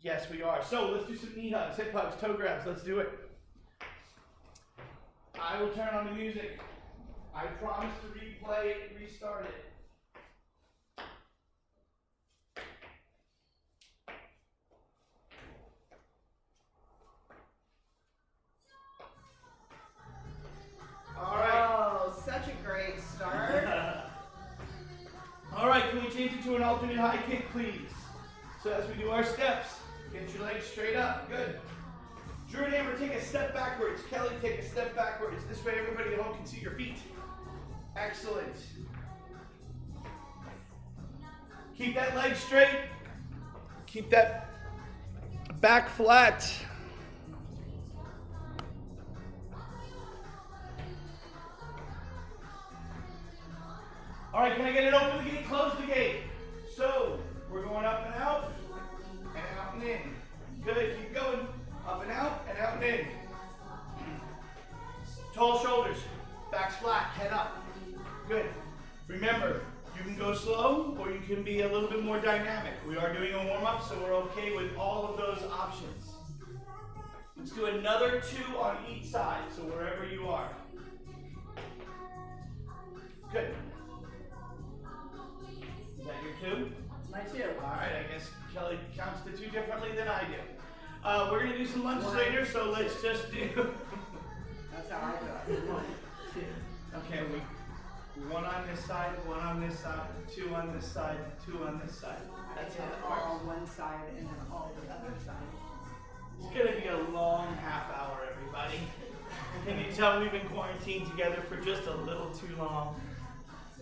Yes, we are. So let's do some knee hugs, hip hugs, toe grabs. Let's do it. I will turn on the music. I promise to replay it, restart it. All right. Oh, such a great start. All right, can we change it to an alternate high kick, please? So as we do our steps, get your legs straight up. Good. Drew and Amber, take a step backwards. Kelly, take a step backwards. This way everybody at home can see your feet. Excellent. Keep that leg straight. Keep that back flat. All right, can I get it open the gate? Close the gate. So we're going up and out and in. Good, keep going. Up and out and in. Tall shoulders, back's flat, head up. Good. Remember, you can go slow or you can be a little bit more dynamic. We are doing a warm-up, so we're okay with all of those options. Let's do another 2 on each side, so wherever you are. Good. Is that your 2? My 2. All right, I guess Kelly counts the 2 differently than I do. We're going to do some lunges later, so let's just do... That's how I do it. 1, 2. Okay, 1 on this side, 1 on this side, 2 on this side, 2 on this side. That's how it all on one side and then all the other side. It's going to be a long half hour, everybody. Can you tell we've been quarantined together for just a little too long?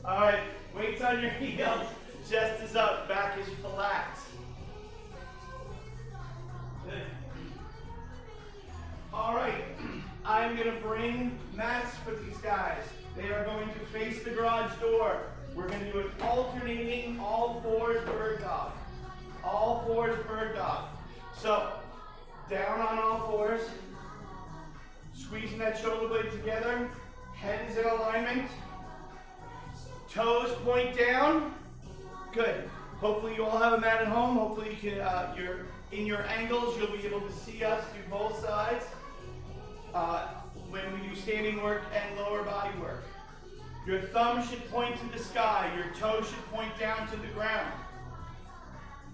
All right, weights on your heels. Chest is up, back is flat. Good. All right, I'm going to bring mats for these guys. They are going to face the garage door. We're going to do an alternating all fours bird dog. All fours bird dog. So, down on all fours, squeezing that shoulder blade together, head is in alignment, toes point down. Good. Hopefully you all have a mat at home. Hopefully you can, you're in your angles, you'll be able to see us do both sides when we do standing work and lower body work. Your thumb should point to the sky. Your toe should point down to the ground.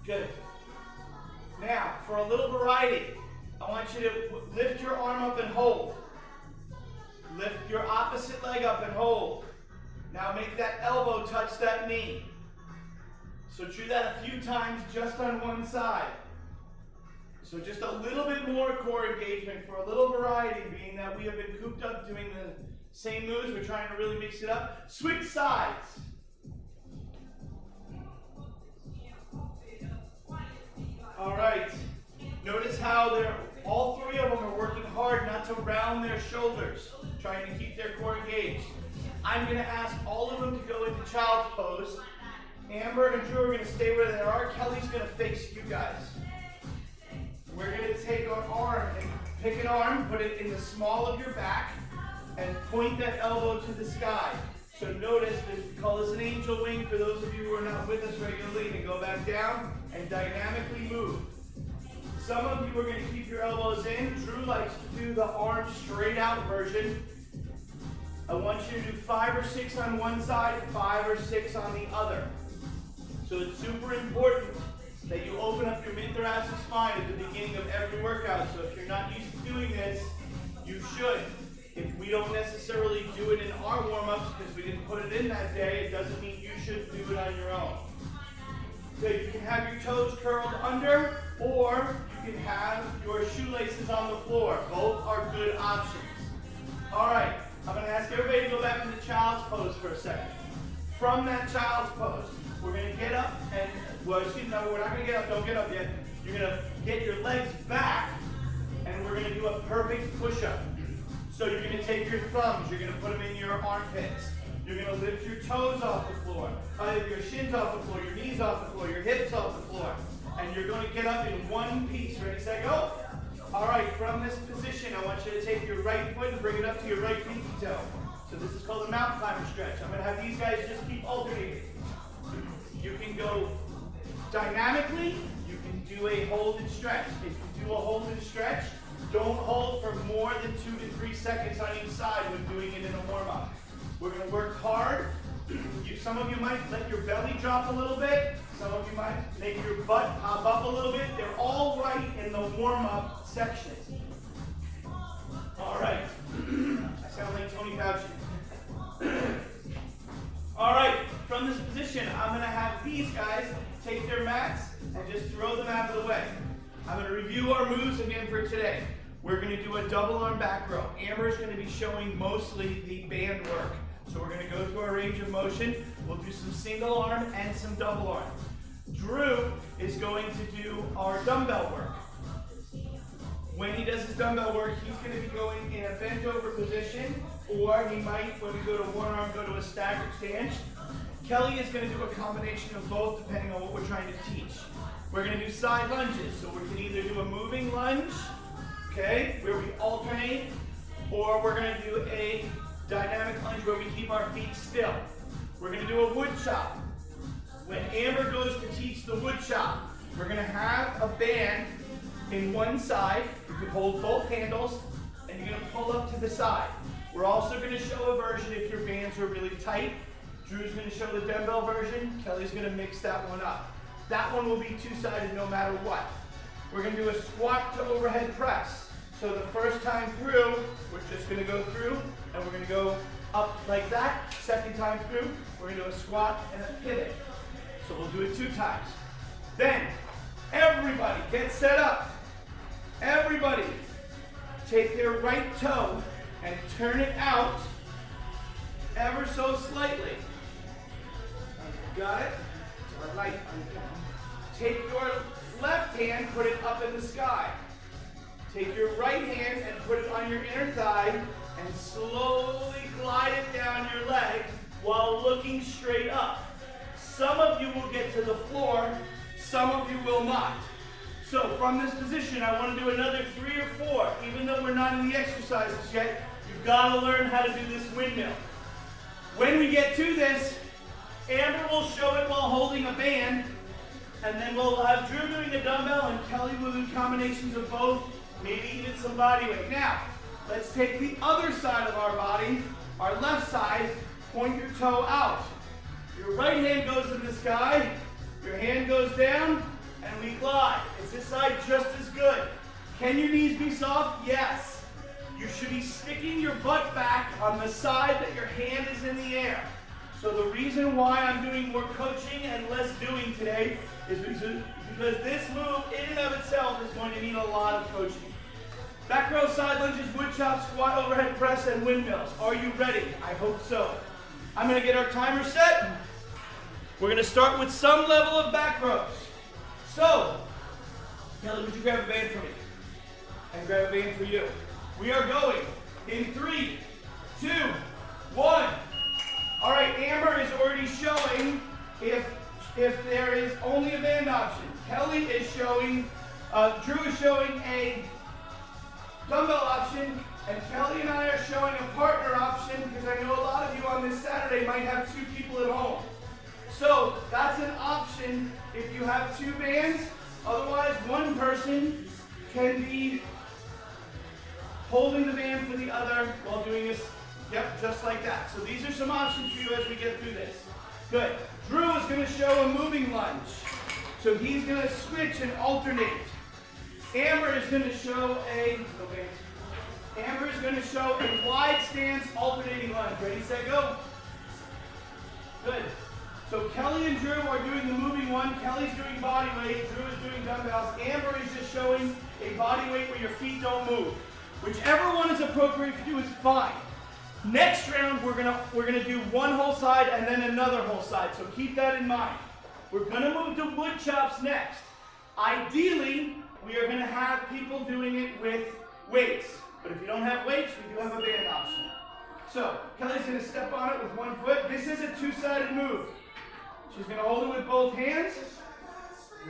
Good. Now, for a little variety, I want you to lift your arm up and hold. Lift your opposite leg up and hold. Now make that elbow touch that knee. So do that a few times just on one side. So just a little bit more core engagement for a little variety, being that we have been cooped up doing the same moves. We're trying to really mix it up. Switch sides. All right. Notice how all 3 of them are working hard not to round their shoulders, trying to keep their core engaged. I'm going to ask all of them to go into child's pose. Amber and Drew are going to stay where they are. Kelly's going to face you guys. We're going to take our arm and pick an arm, put it in the small of your back, and point that elbow to the sky. So notice that we call this an angel wing for those of you who are not with us regularly, and go back down and dynamically move. Some of you are going to keep your elbows in. Drew likes to do the arm straight out version. I want you to do 5 or 6 on one side, 5 or 6 on the other. So it's super important that you open up your mid-thoracic spine at the beginning of every workout. So if you're not used to doing this, you should. If we don't necessarily do it in our warm-ups because we didn't put it in that day, it doesn't mean you should do it on your own. So you can have your toes curled under, or you can have your shoelaces on the floor. Both are good options. All right, I'm going to ask everybody to go back into child's pose for a second. From that child's pose, we're going to get up and, well, excuse me, no, we're not going to get up, don't get up yet. You're going to get your legs back, and we're going to do a perfect push-up. So you're going to take your thumbs, you're going to put them in your armpits. You're going to lift your toes off the floor, your shins off the floor, your knees off the floor, your hips off the floor. And you're going to get up in one piece. Ready, set, go. All right, from this position, I want you to take your right foot and bring it up to your right pinky toe. So this is called a mountain climber stretch. I'm going to have these guys just keep alternating. You can go Dynamically, you can do a hold and stretch. If you do a hold and stretch, don't hold for more than 2 to 3 seconds on each side when doing it in a warm-up. We're going to work hard. Some of you might let your belly drop a little bit. Some of you might make your butt pop up a little bit. They're all right in the warm-up section. All right. I sound like Tony Fauci. All right. From this position, I'm going to have these guys take their mats and just throw them out of the way. I'm going to review our moves again for today. We're going to do a double arm back row. Amber is going to be showing mostly the band work. So we're going to go through our range of motion. We'll do some single arm and some double arm. Drew is going to do our dumbbell work. When he does his dumbbell work, he's going to be going in a bent over position, or he might, when we go to one arm, go to a staggered stance. Kelly is going to do a combination of both depending on what we're trying to teach. We're going to do side lunges, so we can either do a moving lunge, okay, where we alternate, or we're going to do a dynamic lunge where we keep our feet still. We're going to do a wood chop. When Amber goes to teach the wood chop, we're going to have a band in one side. You can hold both handles, and you're going to pull up to the side. We're also going to show a version if your bands are really tight. Drew's going to show the dumbbell version. Kelly's going to mix that one up. That one will be two-sided no matter what. We're going to do a squat to overhead press. So the first time through, we're just going to go through, and we're going to go up like that. Second time through, we're going to do a squat and a pivot. So we'll do it 2 times. Then, everybody get set up. Everybody take their right toe and turn it out ever so slightly. Got it? To the right. Take your left hand, put it up in the sky. Take your right hand and put it on your inner thigh and slowly glide it down your leg while looking straight up. Some of you will get to the floor, some of you will not. So from this position, I want to do another 3 or 4. Even though we're not in the exercises yet, you've got to learn how to do this windmill. When we get to this, Amber will show it while holding a band, and then we'll have Drew doing the dumbbell and Kelly will do combinations of both, maybe even some body weight. Now, let's take the other side of our body, our left side, point your toe out. Your right hand goes in the sky, your hand goes down, and we glide. Is this side just as good? Can your knees be soft? Yes. You should be sticking your butt back on the side that your hand is in the air. So the reason why I'm doing more coaching and less doing today is because this move in and of itself is going to need a lot of coaching. Back row side lunges, wood chop, squat, overhead press, and windmills. Are you ready? I hope so. I'm going to get our timer set. We're going to start with some level of back rows. So, Kelly, would you grab a band for me? And grab a band for you. We are going in 3, 2, 1. All right, Amber is already showing if there is only a band option. Kelly is showing, Drew is showing a dumbbell option, and Kelly and I are showing a partner option because I know a lot of you on this Saturday might have 2 people at home. So that's an option if you have 2 bands. Otherwise, one person can be holding the band for the other while doing this. Yep, just like that. So these are some options for you as we get through this. Good. Drew is going to show a moving lunge. So he's going to switch and alternate. Amber is going to show a wide stance alternating lunge. Ready, set, go. Good. So Kelly and Drew are doing the moving one. Kelly's doing body weight. Drew is doing dumbbells. Amber is just showing a body weight where your feet don't move. Whichever one is appropriate for you is fine. Next round, we're gonna do one whole side and then another whole side. So keep that in mind. We're gonna move to wood chops next. Ideally, we are gonna have people doing it with weights. But if you don't have weights, we do have a band option. So Kelly's gonna step on it with one foot. This is a 2-sided move. She's gonna hold it with both hands,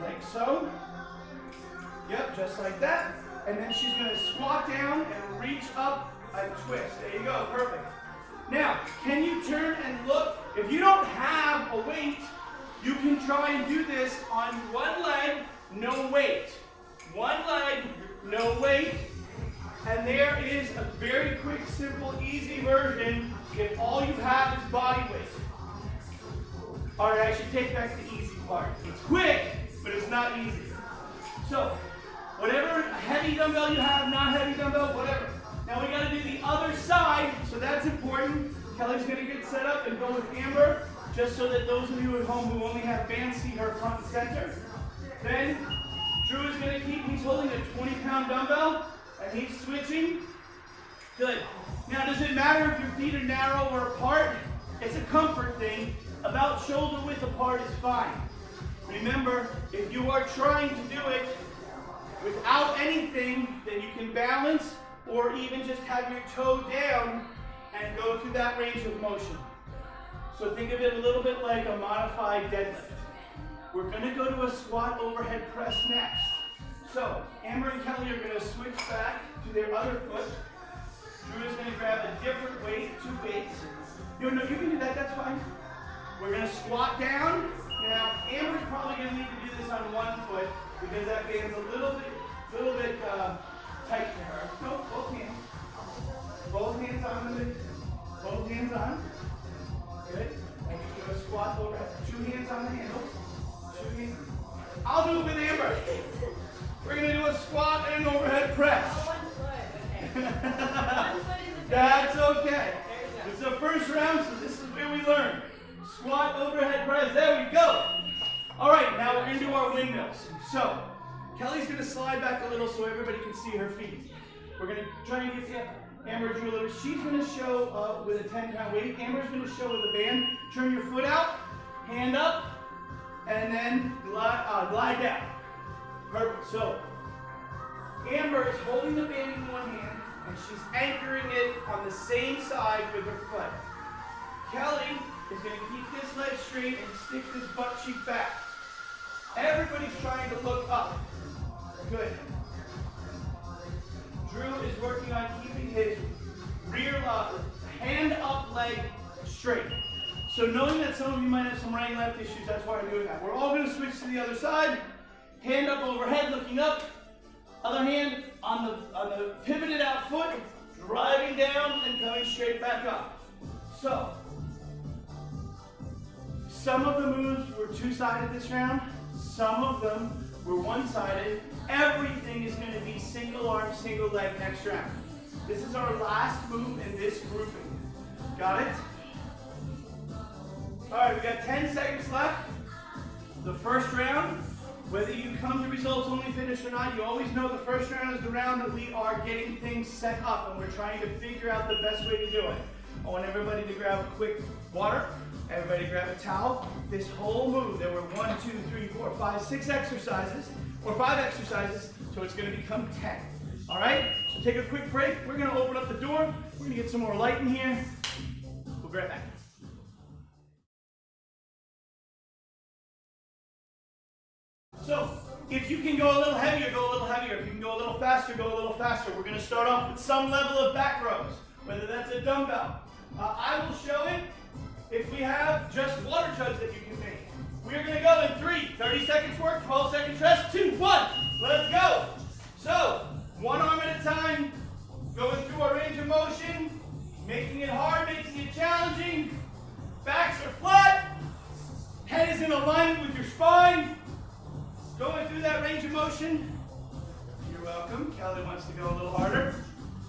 like so. Yep, just like that. And then she's gonna squat down and reach up and twist. There you go, perfect. Now, can you turn and look? If you don't have a weight, You can try and do this on one leg, no weight. One leg, no weight. And there is a very quick, simple, easy version if all you have is body weight. All right, I should take back the easy part. It's quick, but it's not easy. So, whatever heavy dumbbell you have, not heavy dumbbell, whatever. Now we gotta do the other side, so that's important. Kelly's gonna get set up and go with Amber, just so that those of you at home who only have bands see her front and center. Then, Drew is gonna he's holding a 20-pound dumbbell, and he's switching. Good. Now, does it matter if your feet are narrow or apart? It's a comfort thing. About shoulder width apart is fine. Remember, if you are trying to do it without anything, then you can balance or even just have your toe down and go through that range of motion. So think of it a little bit like a modified deadlift. We're going to go to a squat overhead press next. So Amber and Kelly are going to switch back to their other foot. Drew is going to grab a different weight, 2 weights. No, you can do that, that's fine. We're going to squat down. Now, Amber's probably going to need to do this on one foot because that band's a little bit tight for her. No, both hands. Both hands on. Both hands on. Good. And you're going to squat over. 2 hands on the handles. 2 hands. I'll do it with Amber. We're going to do a squat and an overhead press. One foot, okay. One foot in the That's okay. There you go. It's the first round, so this is where we learn. Squat, overhead press, there we go. All right, now we're going to do our windmills. So, Kelly's going to slide back a little so everybody can see her feet. We're going to try and get Amber to do a little. She's going to show with a 10-pound weight. Amber's going to show with a band. Turn your foot out, hand up, and then glide down. Perfect. So, Amber is holding the band in one hand, and she's anchoring it on the same side with her foot. Kelly is going to keep this leg straight and stick this butt cheek back. Everybody's trying to look up. Good. Drew is working on keeping his rear hand up leg straight. So knowing that some of you might have some right and left issues, that's why I'm doing that. We're all going to switch to the other side. Hand up overhead, looking up. Other hand on the pivoted out foot, driving down and coming straight back up. So, some of the moves were two-sided this round. Some of them were one-sided. Everything is going to be single arm, single leg next round. This is our last move in this grouping. Got it? All right, we got 10 seconds left. The first round, whether you come to results only finish or not, you always know the first round is the round that we are getting things set up and we're trying to figure out the best way to do it. I want everybody to grab a quick water. Everybody grab a towel. This whole move, there were 1, 2, 3, 4, 5, 6 exercises, or 5 exercises, so it's going to become 10. All right? So take a quick break. We're going to open up the door. We're going to get some more light in here. We'll be right back. So, if you can go a little heavier, go a little heavier. If you can go a little faster, go a little faster. We're going to start off with some level of back rows, whether that's a dumbbell. I will show it if we have just water jugs that you can make. We're going to go in 3, 30 seconds work, 12 seconds rest, 2, 1. Let's go. So, one arm at a time, going through our range of motion, making it hard, making it challenging. Backs are flat. Head is in alignment with your spine. Going through that range of motion. You're welcome. Kelly wants to go a little harder.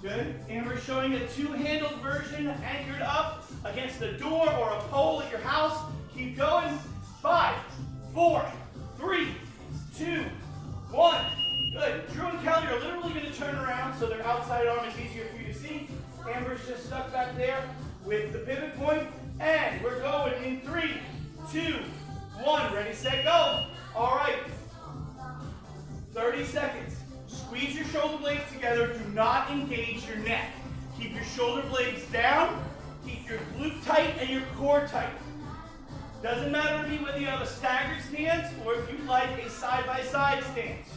Good. Amber's showing a two-handled version anchored up against a door or a pole at your house. Keep going. 5, 4, 3, 2, 1. Good. Drew and Kelly are literally going to turn around so their outside arm is easier for you to see. Amber's just stuck back there with the pivot point. And we're going in 3, 2, 1. Ready, set, go. All right. 30 seconds. Squeeze your shoulder blades together. Do not engage your neck. Keep your shoulder blades down. Keep your glute tight and your core tight. Doesn't matter to me whether you have a staggered stance or if you like a side-by-side stance.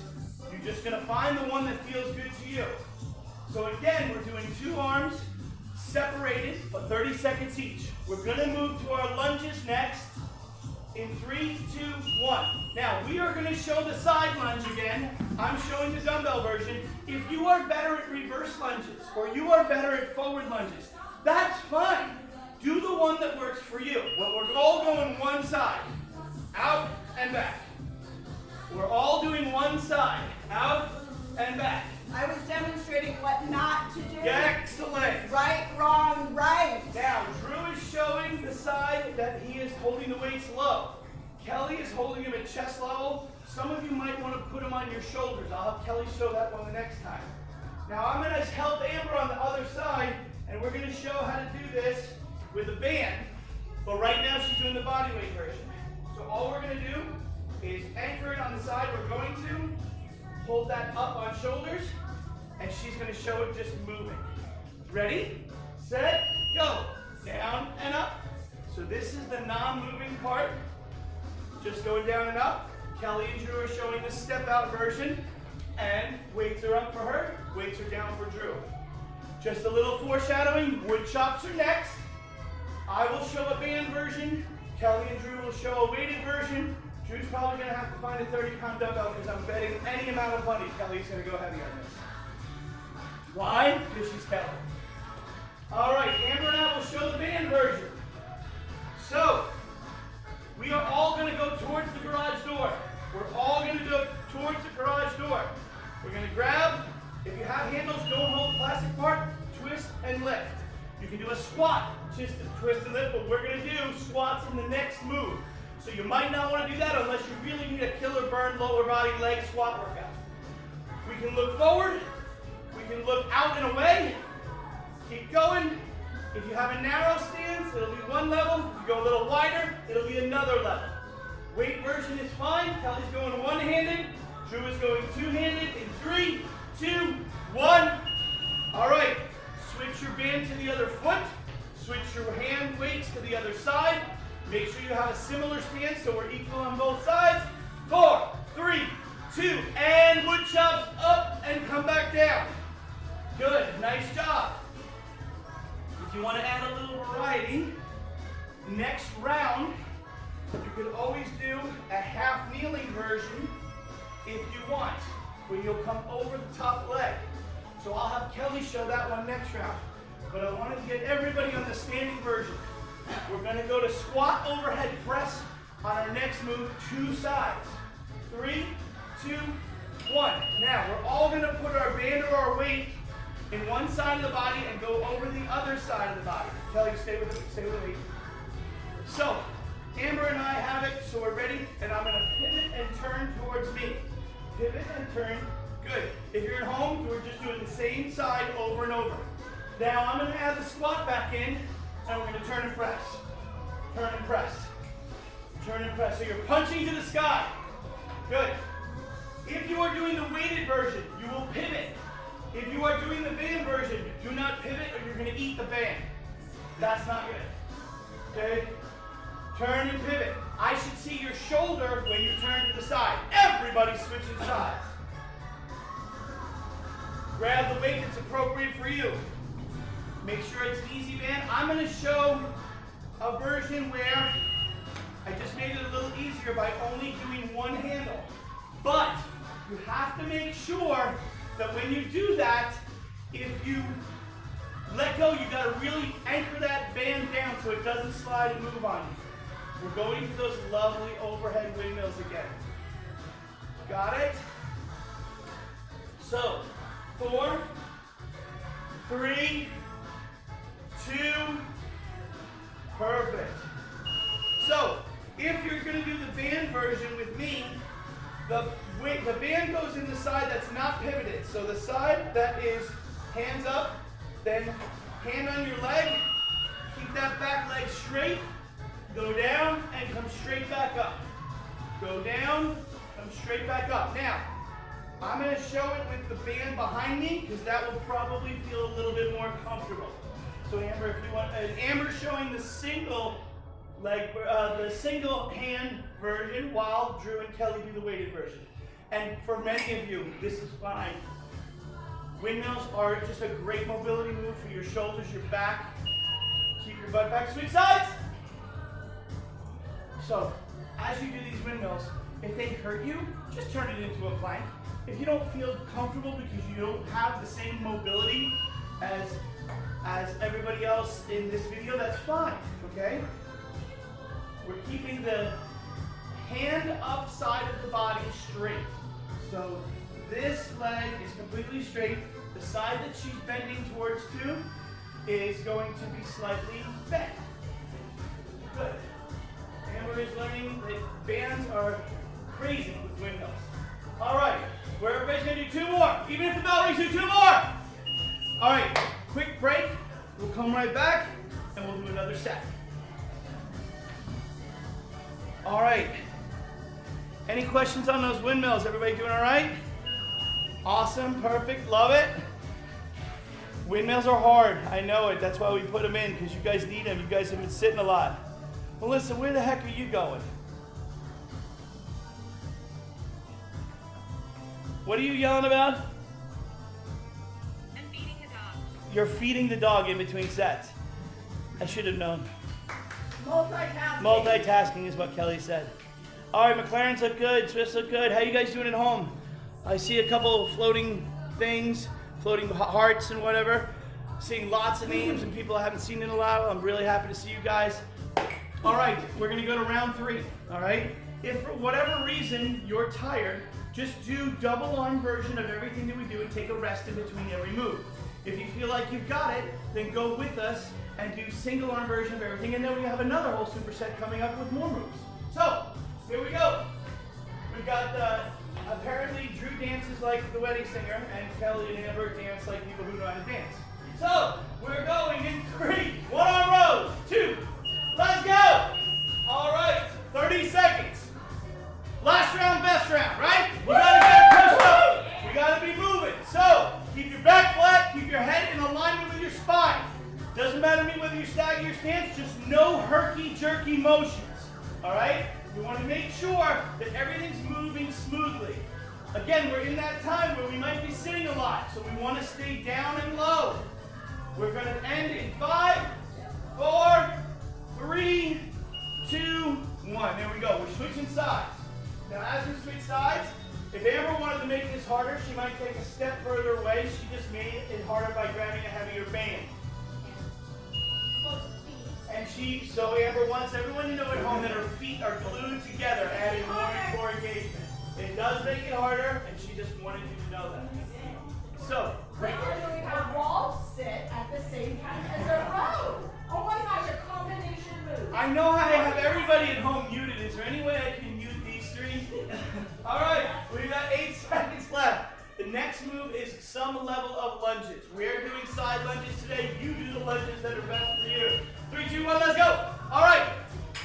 You're just going to find the one that feels good to you. So again, we're doing 2 arms separated, but 30 seconds each. We're going to move to our lunges next. In 3, 2, 1. Now, we are going to show the side lunge again. I'm showing the dumbbell version. If you are better at reverse lunges or you are better at forward lunges, that's fine. Do the one that works for you. But we're all going one side. Out and back. We're all doing one side. Out and back. I was demonstrating what not to do. Excellent. Right, wrong, right. Now, Drew is showing the side that he is holding the weights low. Kelly is holding him at chest level. Some of you might want to put them on your shoulders. I'll have Kelly show that one the next time. Now, I'm going to help Amber on the other side, and we're going to show how to do this with a band. But right now, she's doing the body weight version. So all we're going to do is anchor it on the side we're going to, hold that up on shoulders, and she's going to show it just moving. Ready, set, go. Down and up. So this is the non-moving part. Just going down and up. Kelly and Drew are showing the step out version. And weights are up for her, weights are down for Drew. Just a little foreshadowing, wood chops are next. I will show a band version. Kelly and Drew will show a weighted version. Drew's probably going to have to find a 30-pound dumbbell because I'm betting any amount of money Kelly's going to go heavy on this. Why? Because she's Kelly. All right, Amber and I will show the band version. So, we are all going to go towards the garage door. We're all going to go towards the garage door. We're going to grab, if you have handles, don't hold the plastic part, twist and lift. You can do a squat, just a twist and lift, but we're going to do squats in the next move. So you might not want to do that unless you really need a killer burn lower body leg squat workout. We can look forward, we can look out and away, keep going. If you have a narrow stance, it'll be one level. If you go a little wider, it'll be another level. Weight version is fine. Kelly's going one-handed. Drew is going two-handed in 3, 2, 1. All right, switch your band to the other foot. Switch your hand weights to the other side. Make sure you have a similar stance so we're equal on both sides. 4, 3, 2, and wood chops up and come back down. Good, nice job. If you want to add a little variety, next round, you could always do a half kneeling version if you want, where you'll come over the top leg. So I'll have Kelly show that one next round. But I wanted to get everybody on the standing version. We're going to go to squat overhead press on our next move, 2 sides. 3, 2, 1. Now, we're all going to put our band or our weight in one side of the body and go over the other side of the body. Kelly, stay with me. So, Amber and I have it, so we're ready, and I'm going to pivot and turn towards me. Pivot and turn. Good. If you're at home, we're just doing the same side over and over. Now, I'm going to add the squat back in, and we're going to turn and press. Turn and press. Turn and press. So you're punching to the sky. Good. If you are doing the weighted version, you will pivot. If you are doing the band version, do not pivot or you're going to eat the band. That's not good. Okay? Turn and pivot. I should see your shoulder when you turn to the side. Everybody switching sides. Grab the weight that's appropriate for you. Make sure it's an easy band. I'm going to show a version where I just made it a little easier by only doing one handle. But you have to make sure that when you do that, if you let go, you got to really anchor that band down so it doesn't slide and move on you. We're going to those lovely overhead windmills again. Got it? So, 4, 3, 2, perfect. So, if you're going to do the band version with me, the band goes in the side that's not pivoted. So the side that is hands up, then hand on your leg, keep that back leg straight, go down and come straight back up. Go down, come straight back up. Now, I'm going to show it with the band behind me because that will probably feel a little bit more comfortable. So Amber, if you want, Amber's showing the single leg, the single hand version while Drew and Kelly do the weighted version. And for many of you, this is fine. Windmills are just a great mobility move for your shoulders, your back. Keep your butt back, switch sides. So, as you do these windmills, if they hurt you, just turn it into a plank. If you don't feel comfortable because you don't have the same mobility as everybody else in this video, that's fine, okay? We're keeping the hand up side of the body straight. So this leg is completely straight. The side that she's bending towards too is going to be slightly bent. Good. Amber is learning that bands are crazy with windmills. All right, where everybody's gonna do 2 more. Even if the bell rings, do 2 more. All right, quick break. We'll come right back and we'll do another set. All right. Any questions on those windmills? Everybody doing all right? Awesome, perfect, love it. Windmills are hard, I know it. That's why we put them in, because you guys need them. You guys have been sitting a lot. Melissa, where the heck are you going? What are you yelling about? I'm feeding the dog. You're feeding the dog in between sets. I should have known. Multitasking. Multitasking is what Kelly said. All right, McLaren's look good, Swifts look good. How you guys doing at home? I see a couple of floating things, floating hearts and whatever. Seeing lots of names and people I haven't seen in a while. I'm really happy to see you guys. All right, we're gonna go to round 3, all right? If for whatever reason you're tired, just do double arm version of everything that we do and take a rest in between every move. If you feel like you've got it, then go with us and do single arm version of everything, and then we have another whole superset coming up with more moves. So, here we go. We've got apparently Drew dances like the wedding singer, and Kelly and Amber dance like people who know how to dance. So, we're going in 3, 1 arm rows, 2, let's go! All right, 30 seconds. Last round, best round, right? We gotta get pushed up. We gotta be moving. So, keep your back flat, keep your head in alignment with your spine. Doesn't matter to me whether you stagger your stance, just no herky-jerky motions, all right? We want to make sure that everything's moving smoothly. Again, we're in that time where we might be sitting a lot, so we want to stay down and low. We're going to end in 5, 4, 3, 2, 1. There we go. We're switching sides. Now, as we switch sides, if Amber wanted to make this harder, she might take a step further away. She just made it harder by grabbing a heavier band. And so Amber wants everyone to know at home that her feet are glued together, adding more and more engagement. It does make it harder, and she just wanted you to know that. So, We are doing a wall sit at the same time as a row. Oh my gosh, a combination move. I know how to have everybody at home muted. Is there any way I can mute these 3? All right, we've got 8 seconds left. The next move is some level of lunges. We're doing side lunges today. You do the lunges that are best for you. 3, 2, 1, let's go. All right,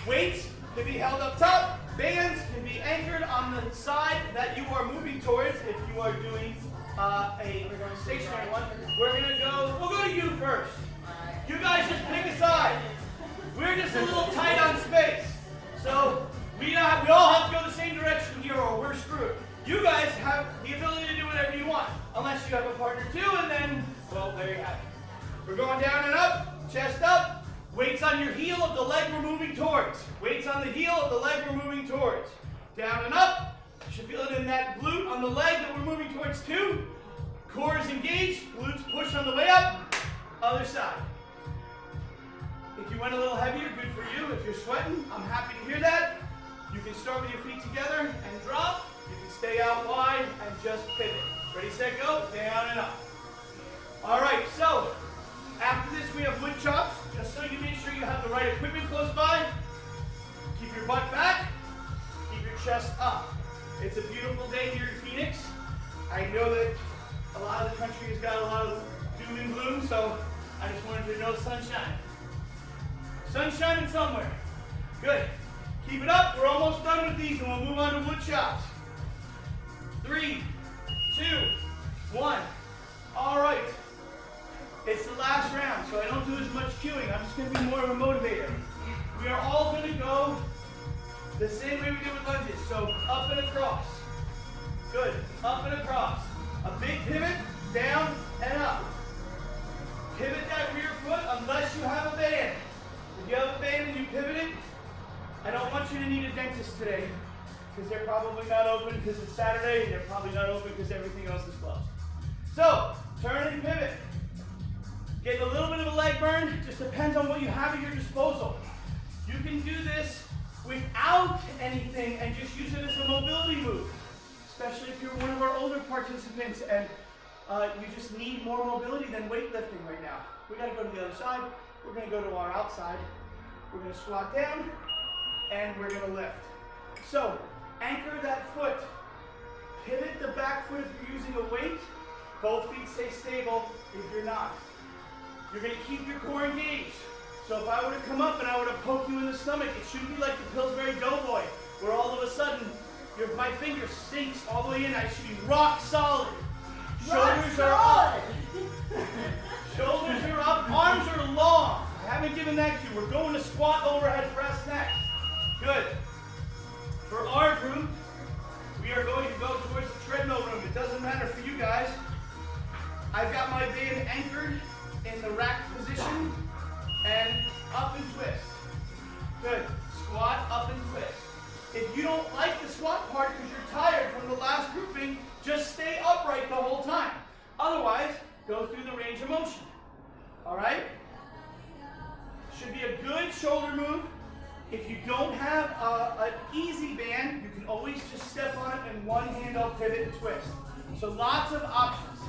weights can be held up top. Bands can be anchored on the side that you are moving towards. If you are doing a stationary one, we'll go to you first. You guys just pick a side. We're just a little tight on space. So we all have to go the same direction here or we're screwed. You guys have the ability to do whatever you want, unless you have a partner too, and then, well, there you have it. We're going down and up, chest up. Weights on your heel of the leg we're moving towards. Weights on the heel of the leg we're moving towards. Down and up. You should feel it in that glute on the leg that we're moving towards too. Core is engaged. Glutes push on the way up. Other side. If you went a little heavier, good for you. If you're sweating, I'm happy to hear that. You can start with your feet together and drop. You can stay out wide and just pivot. Ready, set, go. Down and up. All right, so after this we have wood chops. Just so you make sure you have the right equipment close by. Keep your butt back. Keep your chest up. It's a beautiful day here in Phoenix. I know that a lot of the country has got a lot of doom and gloom, so I just wanted you to know sunshine. Sun's shining somewhere. Good. Keep it up. We're almost done with these and we'll move on to wood chops. 3, 2, 1. All right. It's the last round, so I don't do as much cueing. I'm just going to be more of a motivator. We are all going to go the same way we did with lunges. So up and across. Good. Up and across. A big pivot, down and up. Pivot that rear foot unless you have a band. If you have a band and you pivot it, I don't want you you to need a dentist today, because they're probably not open because it's Saturday, and they're probably not open because everything else is closed. So, turn and pivot. Getting a little bit of a leg burn, just depends on what you have at your disposal. You can do this without anything and just use it as a mobility move, especially if you're one of our older participants and you just need more mobility than weightlifting right now. We gotta go to the other side. We're gonna go to our outside. We're gonna squat down and we're gonna lift. So, anchor that foot. Pivot the back foot if you're using a weight. Both feet stay stable if you're not. You're gonna keep your core engaged. So if I were to come up and I were to poke you in the stomach, it shouldn't be like the Pillsbury Doughboy, where all of a sudden my finger sinks all the way in. I should be rock solid. Shoulders are up. Shoulders are up. Arms are long. I haven't given that to you. We're going to squat overhead press next. Good. For our group, we are going to go towards the treadmill room. It doesn't matter for you guys. I've got my band anchored in the rack position and up and twist. Good. Squat, up and twist. If you don't like the squat part because you're tired from the last grouping, just stay upright the whole time. Otherwise, go through the range of motion. All right? Should be a good shoulder move. If you don't have an easy band, you can always just step on it and one hand up, pivot, and twist. So lots of options.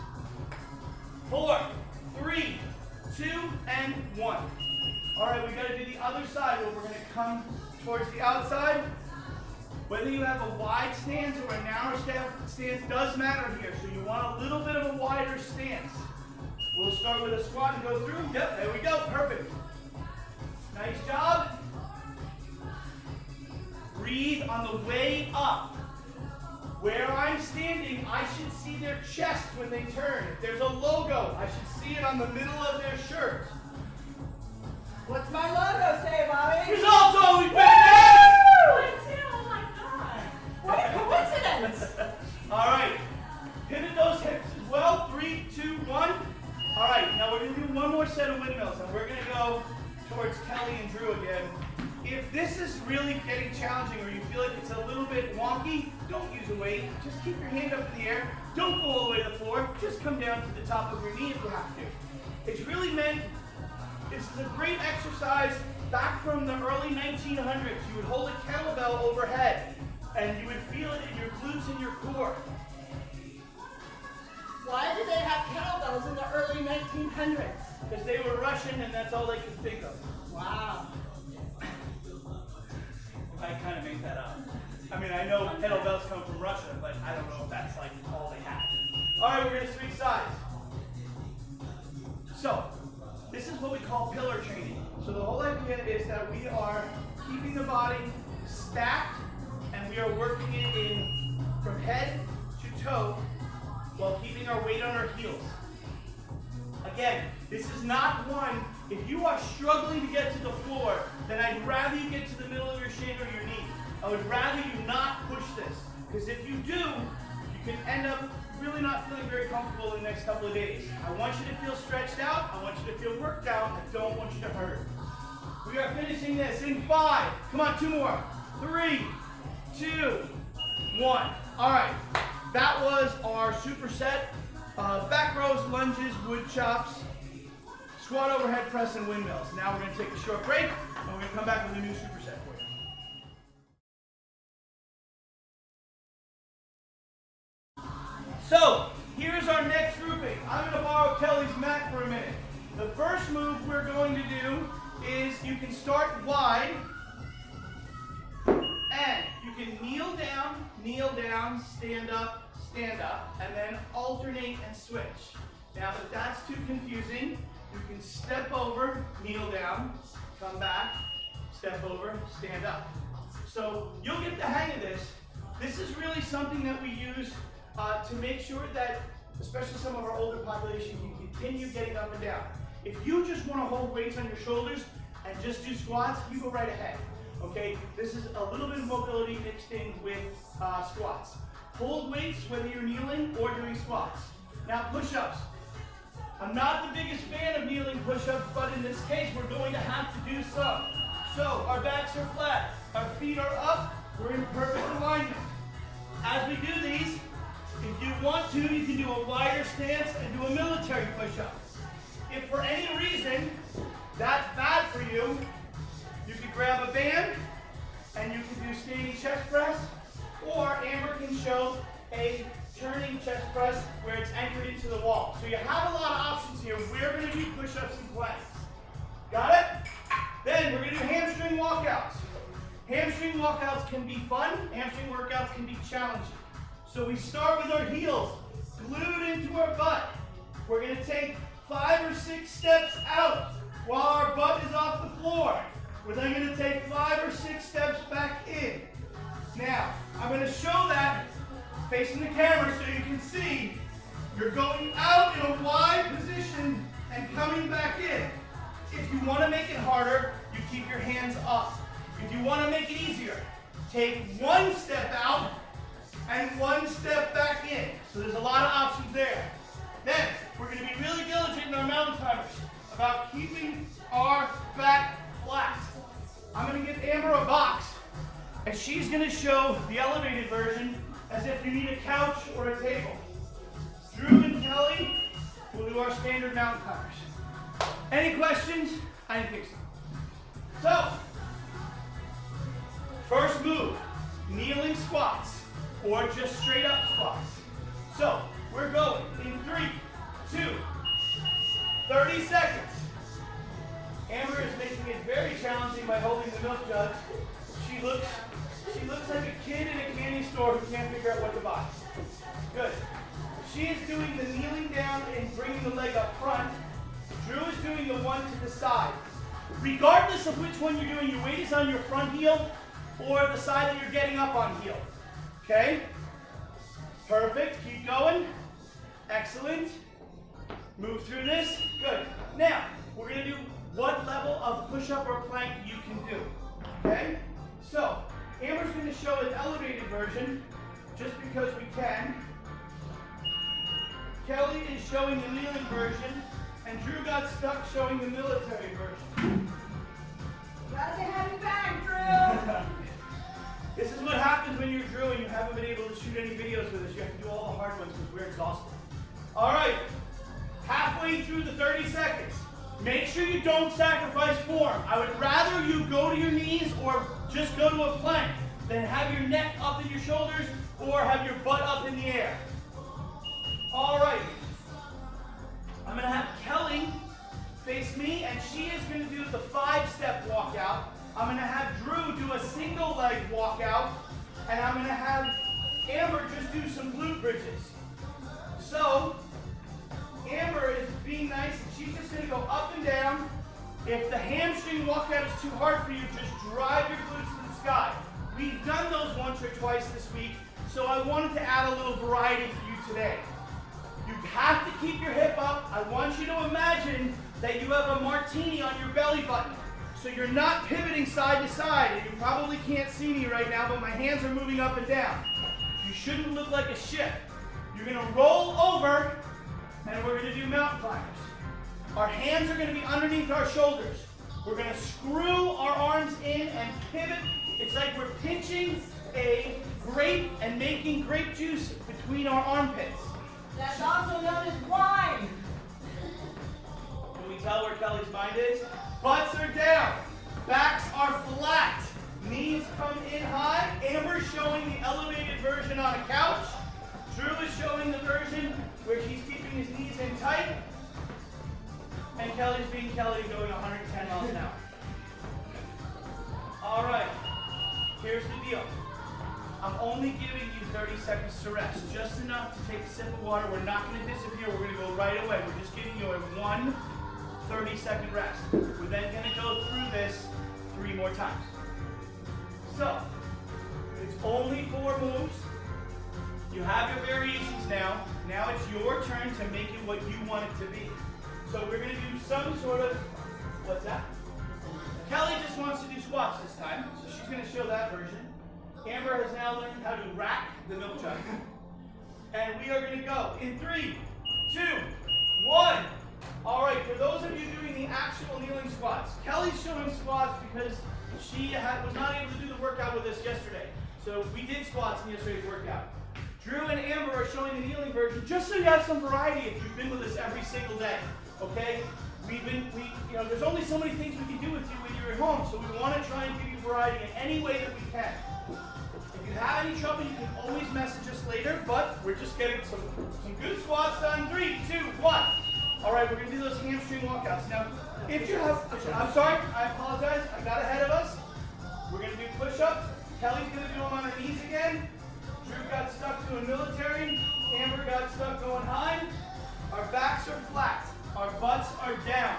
4, 3, 2, and 1. All right, we got to do the other side where we're going to come towards the outside. Whether you have a wide stance or a narrow stance does matter here. So you want a little bit of a wider stance. We'll start with a squat and go through. Yep, there we go. Perfect. Nice job. Breathe on the way up. Where I'm standing, I should see their chest when they turn. If there's a logo, I should see it on the middle of their shirt. What's my logo say, Bobby? Results always better. Mine too, oh my god. What a coincidence! All right, pivot those hips as well. 3, 2, 1. All right, now we're going to do one more set of windmills, and we're going to go towards Kelly and Drew again. If this is really getting challenging or you feel like it's a little bit wonky, don't use a weight. Just keep your hand up in the air. Don't go all the way to the floor. Just come down to the top of your knee if you have to. It's really meant, this is a great exercise back from the early 1900s. You would hold a kettlebell overhead and you would feel it in your glutes and your core. Why did they have kettlebells in the early 1900s? Because they were Russian and that's all they could think of. Wow. I kind of made that up. I mean, I know kettlebells come from Russia, but I don't know if that's like all they had. All right, we're going to switch sides. So, this is what we call pillar training. So the whole idea is that we are keeping the body stacked and we are working it in from head to toe while keeping our weight on our heels. Again, this is not one, if you are struggling to get to the floor, then I'd rather you get to the middle of your shin or your knee. I would rather you not push this, because if you do, you can end up really not feeling very comfortable in the next couple of days. I want you to feel stretched out, I want you to feel worked out, I don't want you to hurt. We are finishing this in 5, come on, 2 more, 3, 2, 1. All right, that was our superset. Back rows, lunges, wood chops, squat overhead press, and windmills. Now we're going to take a short break, and we're going to come back with a new superset for you. So, here's our next grouping. I'm going to borrow Kelly's mat for a minute. The first move we're going to do is you can start wide, and you can kneel down, stand up, and then alternate and switch. Now, if that's too confusing, you can step over, kneel down, come back, step over, stand up. So you'll get the hang of this. This is really something that we use to make sure that, especially some of our older population, can continue getting up and down. If you just want to hold weights on your shoulders and just do squats, you go right ahead. Okay, this is a little bit of mobility mixed in with squats. Hold weights whether you're kneeling or doing squats. Now push-ups. I'm not the biggest fan of kneeling push-ups, but in this case we're going to have to do some. So our backs are flat, Our feet are up. We're in perfect alignment. As we do these, if you want to, you can do a wider stance and do a military push-up. If for any reason that's bad for you, you can grab a band and you can do standing chest press, or Amber can show a turning chest press where it's anchored into the wall. So you have a lot of options here. We're going to do push-ups and planks. Got it? Then we're going to do hamstring walkouts. Hamstring walkouts can be fun. Hamstring workouts can be challenging. So we start with our heels glued into our butt. We're going to take 5 or 6 steps out while our butt is off the floor. We're then going to take 5 or 6 steps back in. Now, I'm going to show that facing the camera so you can see you're going out in a wide position and coming back in. If you want to make it harder, you keep your hands up. If you want to make it easier, take 1 step out and 1 step back in. So there's a lot of options there. Then, we're going to be really diligent in our mountain climbers about keeping our back flat. I'm going to give Amber a box, and she's going to show the elevated version as if you need a couch or a table. Drew and Kelly will do our standard mountain climbers. Any questions? I didn't think so. So, first move, kneeling squats, or just straight up squats. So, we're going in 3, 2, 30 seconds. Amber is making it very challenging by holding the milk jug. She looks like a kid in a candy store who can't figure out what to buy. Good. She is doing the kneeling down and bringing the leg up front. Drew is doing the one to the side. Regardless of which one you're doing, your weight is on your front heel or the side that you're getting up on heel. Okay? Perfect. Keep going. Excellent. Move through this. Good. Now, we're going to do what level of push-up or plank you can do. Okay? So, Amber's going to show an elevated version just because we can. Kelly is showing the kneeling version, and Drew got stuck showing the military version. Gotta get heavy back, Drew! This is what happens when you're Drew and you haven't been able to shoot any videos with us. You have to do all the hard ones because we're exhausted. All right, halfway through the 30 seconds. Make sure you don't sacrifice form. I would rather you go to your knees or just go to a plank than have your neck up in your shoulders or have your butt up in the air. All right. I'm going to have Kelly face me, and she is going to do the 5-step walkout. I'm going to have Drew do a single leg walkout, and I'm going to have Amber just do some glute bridges. So, Amber is being nice, and she's just going to go up and down. If the hamstring walkout is too hard for you, just drive your glutes to the sky. We've done those once or twice this week, so I wanted to add a little variety for you today. You have to keep your hip up. I want you to imagine that you have a martini on your belly button. So you're not pivoting side to side, and you probably can't see me right now, but my hands are moving up and down. You shouldn't look like a ship. You're going to roll over, and we're going to do mountain climbers. Our hands are going to be underneath our shoulders. We're going to screw our arms in and pivot. It's like we're pinching a grape and making grape juice between our armpits. That's also known as wine. Can we tell where Kelly's mind is? Butts are down. Backs are flat. Knees come in high. Amber's showing the elevated version on a couch. Drew is showing the version where he's keeping his knees in tight. And Kelly's being Kelly going 110 miles an hour. All right. Here's the deal. I'm only giving you 30 seconds to rest. Just enough to take a sip of water. We're not going to disappear. We're going to go right away. We're just giving you a 30-second rest. We're then going to go through this 3 more times. So, it's only 4 moves. You have your variations now. Now it's your turn to make it what you want it to be. So we're going to do some sort of, what's that? Kelly just wants to do squats this time, so she's going to show that version. Amber has now learned how to rack the milk jug. And we are going to go in 3, 2, 1. All right, for those of you doing the actual kneeling squats, Kelly's showing squats because she was not able to do the workout with us yesterday. So we did squats in yesterday's workout. Drew and Amber are showing the kneeling version, just so you have some variety if you've been with us every single day. Okay? There's only so many things we can do with you when you're at home, so we want to try and give you variety in any way that we can. If you have any trouble, you can always message us later, but we're just getting some good squats done. 3, 2, 1. All right, we're going to do those hamstring walkouts. Now, if you have, I'm sorry, I apologize, I got ahead of us. We're going to do push-ups. Kelly's going to do them on her knees again. Drew got stuck doing military. Amber got stuck going high. Our backs are flat. Our butts are down.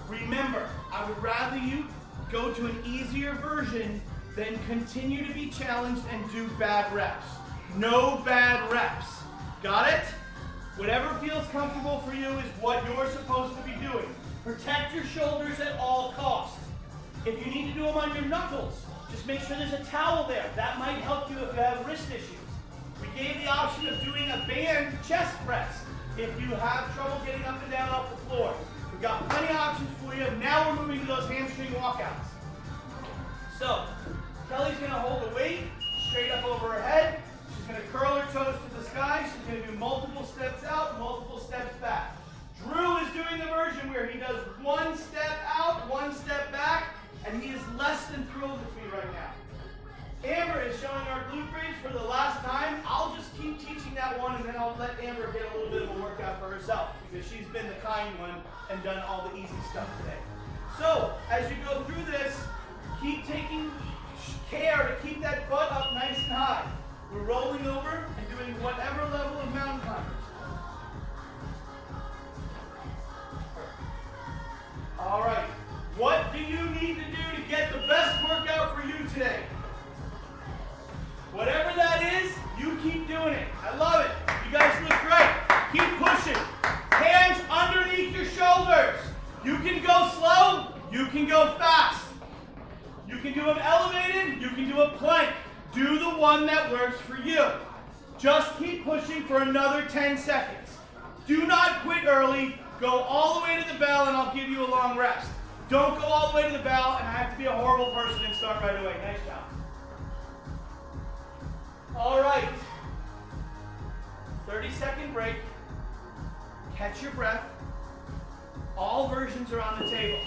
Remember, I would rather you go to an easier version than continue to be challenged and do bad reps. No bad reps. Got it? Whatever feels comfortable for you is what you're supposed to be doing. Protect your shoulders at all costs. If you need to do them on your knuckles, just make sure there's a towel there. That might help you if you have wrist issues. We gave the option of doing a band chest press if you have trouble getting up and down off the floor. We've got plenty of options for you. Now we're moving to those hamstring walkouts. So, Kelly's going to hold the weight straight up over her head. She's going to curl her toes to the sky. She's going to do multiple steps out, multiple steps back. Drew is doing the version where he does one step out, one step back, and he is less than thrilled with me right now. Amber is showing our glute bridge for the last time. I'll just keep teaching that one, and then I'll let Amber get a little bit of a workout for herself, because she's been the kind one and done all the easy stuff today. So, as you go through this, keep taking care to keep that butt up nice and high. We're rolling over and doing whatever level of mountain climbers. All right. What do you need to do to get the best workout for you today? Whatever that is, you keep doing it. I love it. You guys look great. Keep pushing. Hands underneath your shoulders. You can go slow. You can go fast. You can do them elevated. You can do a plank. Do the one that works for you. Just keep pushing for another 10 seconds. Do not quit early. Go all the way to the bell and I'll give you a long rest. Don't go all the way to the bell and I have to be a horrible person and start right away. Nice job. All right. 30-second break. Catch your breath. All versions are on the table.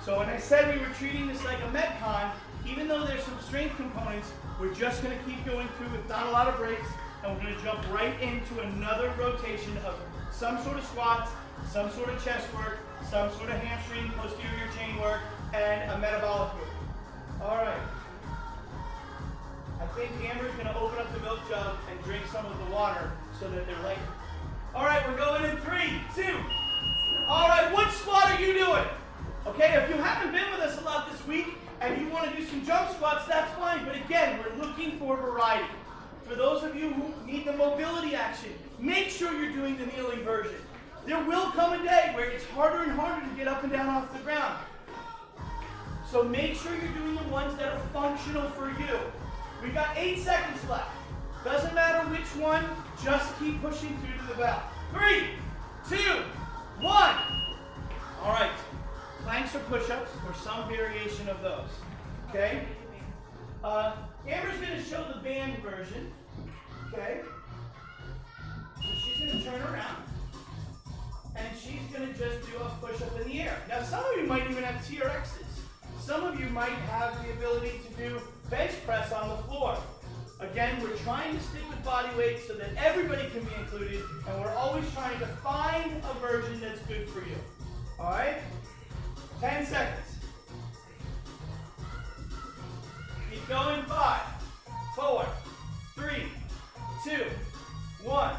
So when I said we were treating this like a Metcon, even though there's some strength components, we're just going to keep going through with not a lot of breaks, and we're going to jump right into another rotation of some sort of squats, some sort of chest work, some sort of hamstring, posterior chain work, and a metabolic move. All right. I think Amber's going to open up the milk jug and drink some of the water so that they're lighter. All right, we're going in 3, 2. All right, what squat are you doing? Okay, if you haven't been with us a lot this week and you want to do some jump squats, that's fine. But again, we're looking for variety. For those of you who need the mobility action, make sure you're doing the kneeling version. There will come a day where it's harder and harder to get up and down off the ground. So make sure you're doing the ones that are functional for you. We've got 8 seconds left. Doesn't matter which one, just keep pushing through to the bell. 3, 2, 1. All right. Planks or push-ups or some variation of those. Okay? Amber's going to show the band version. Okay? So she's going to turn around. And she's going to just do a push-up in the air. Now, some of you might even have TRXs. Some of you might have the ability to do bench press on the floor. Again, we're trying to stick with body weight so that everybody can be included, and we're always trying to find a version that's good for you. All right? 10 seconds. Keep going. 5, 4, 3, 2, 1.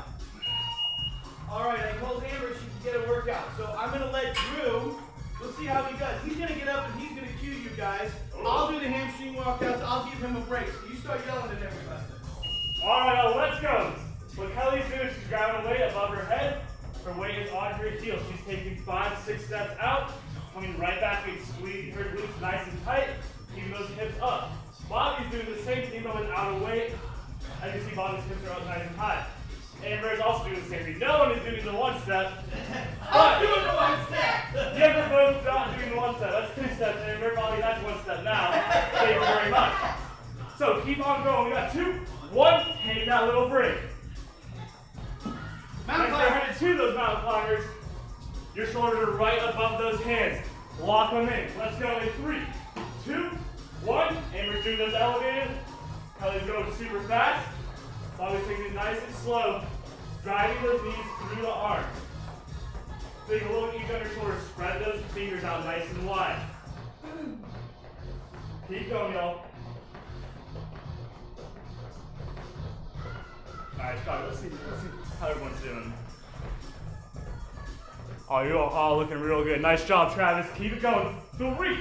All right, I told Amber she could get a workout, so I'm going to let Drew, we'll see how he does. He's going to get up and he's going to cue you guys. I'll do the hamstring walkouts. I'll give him a break. So you start yelling at everybody. All right, let's go. What Kelly's doing is she's grabbing a weight above her head. Her weight is on her heels. She's taking 5, 6 steps out, coming right back and squeezing her glutes nice and tight, keeping those hips up. Bobby's doing the same thing but without a weight. As you see, Bobby's hips are up nice and high. Amber is also doing the same thing. No one is doing the one step. I'm doing the one step. Yeah, we're both not doing the one step. That's 2 steps, Amber. Bobby, that's 1 step now. Thank you very much. So keep on going. We got 2, 1. Take that little break. Mountain Next, we're climber. headed to those mountain climbers. Your shoulders are right above those hands. Lock them in. Let's go in 3, 2, 1. Amber's doing those elevated. Kelly's going super fast. Bobby's taking it nice and slow. Driving those knees through the arms. Take a little each on your shoulders. Spread those fingers out nice and wide. Keep going, y'all. Alright, Scott, let's see how everyone's doing. Oh, you're all looking real good. Nice job, Travis. Keep it going. 3,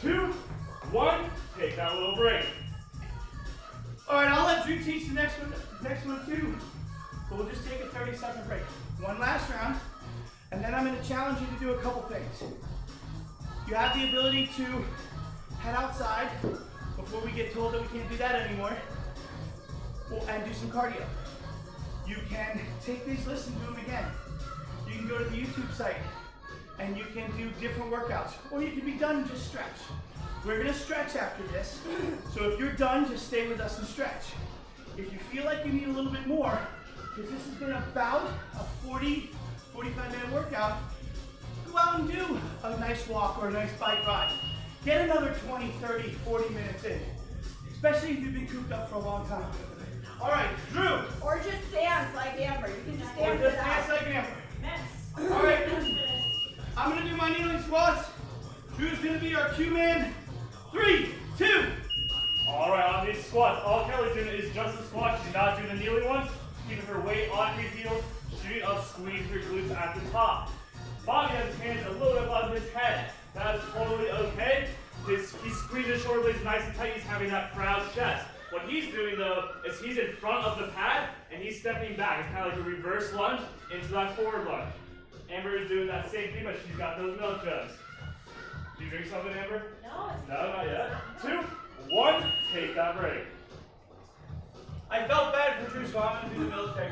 2, 1. Take that little break. All right, I'll let Drew teach the next one too. But we'll just take a 30-second break. One last round, and then I'm going to challenge you to do a couple things. You have the ability to head outside before we get told that we can't do that anymore, and do some cardio. You can take these, listen to them again. You can go to the YouTube site, and you can do different workouts, or you can be done and just stretch. We're gonna stretch after this, so if you're done, just stay with us and stretch. If you feel like you need a little bit more, because this has been about a 40, 45-minute workout, go out and do a nice walk or a nice bike ride. Get another 20, 30, 40 minutes in, especially if you've been cooped up for a long time. All right, Drew. Or just dance like Amber. You can just Or dance just it dance out. like Amber. Miss. All right, I'm gonna do my kneeling squats. Drew's gonna be our cue man. 3, 2. All right, on these squats, all Kelly's doing is just the squats. She's not doing the kneeling ones. Keeping her weight on her heels, shooting up, squeeze her glutes at the top. Bobby has his hands a little bit above his head. That is totally okay. He squeezes his shoulder blades nice and tight. He's having that proud chest. What he's doing though is he's in front of the pad and he's stepping back. It's kind of like a reverse lunge into that forward lunge. Amber is doing that same thing, but she's got those milk jugs. Do you drink something, Amber? No, it's No, not yet. 2, 1. Take that break. I felt bad for Drew, so I'm gonna do the military.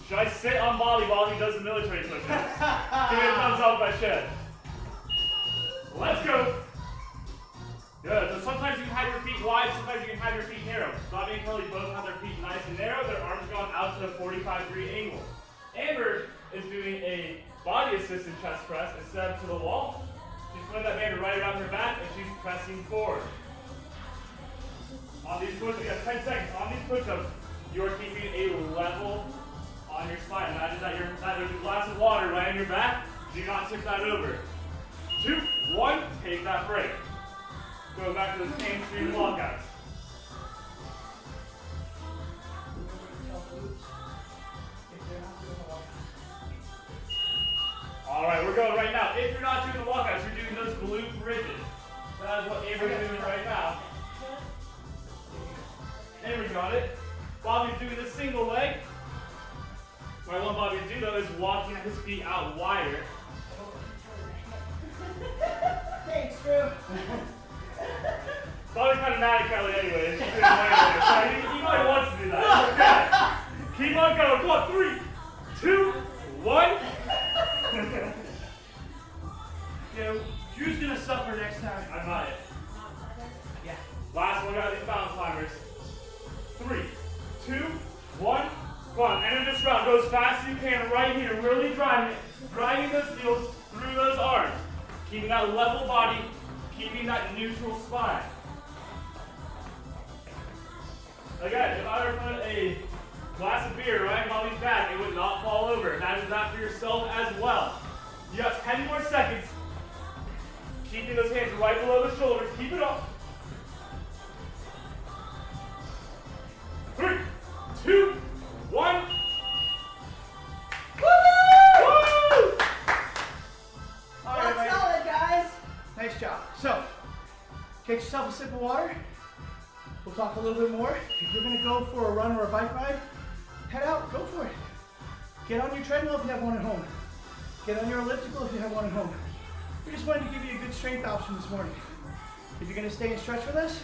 Should I sit on Bobby while he does the military push-ups? Give me a thumbs up if I should. Let's go. Good. So sometimes you can have your feet wide, sometimes you can have your feet narrow. Bobby and Kelly both have their feet nice and narrow, their arms going out to a 45-degree angle. Amber is doing a body-assisted chest press instead of to the wall. She's putting that band right around her back and she's pressing forward. On these push-ups, you got 10 seconds. On these push-ups, you are keeping a level on your spine. Imagine that there's a glass of water right on your back. Do not tip that over. 2, 1, take that break. Go back to those hamstring walkouts. All right, we're going right now. If you're not doing the walkouts, you're doing those glute bridges. That is what Amber's doing right now. Amber's got it. Bobby's doing the single leg. What I want Bobby to do though is walking his feet out wider. Thanks, Drew. Bobby's kind of mad at Kelly anyway. She's doing way later. So he might want to do that. It's okay. Keep on going. Come on, 3, 2, 1. You know, Drew's gonna suffer next time. I might. Yeah. Last one, got these mountain climbers. 3, 2, 1. Come on, end of this round. Go as fast as you can right here. Really driving those heels through those arms. Keeping that level body, keeping that neutral spine. Again, if I were to put a glass of beer right on Bobby's back, it would not fall over. Imagine that for yourself as well. You got 10 more seconds. Keeping those hands right below the shoulders. Keep it up. 3, 2, 1. Woo! All right, That's mate. solid, guys. Nice job. So, get yourself a sip of water. We'll talk a little bit more. If you're gonna go for a run or a bike ride, head out, go for it. Get on your treadmill if you have one at home. Get on your elliptical if you have one at home. We just wanted to give you a good strength option this morning. If you're gonna stay and stretch with us,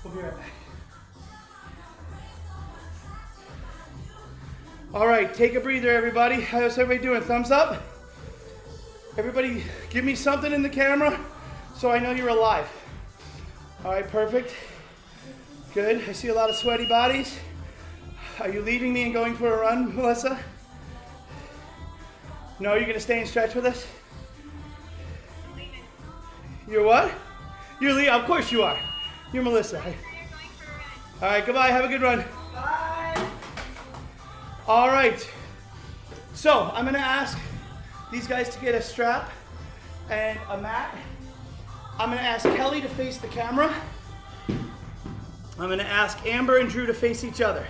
we'll be right back. All right, take a breather, everybody. How's everybody doing? Thumbs up. Everybody give me something in the camera so I know you're alive. All right, perfect. Good. I see a lot of sweaty bodies. Are you leaving me and going for a run, Melissa? No, you're gonna stay and stretch with us? You're what? You're leaving? Of course you are. You're Melissa. All right, goodbye. Have a good run. Bye. All right. So I'm gonna ask these guys to get a strap and a mat. I'm gonna ask Kelly to face the camera. I'm gonna ask Amber and Drew to face each other.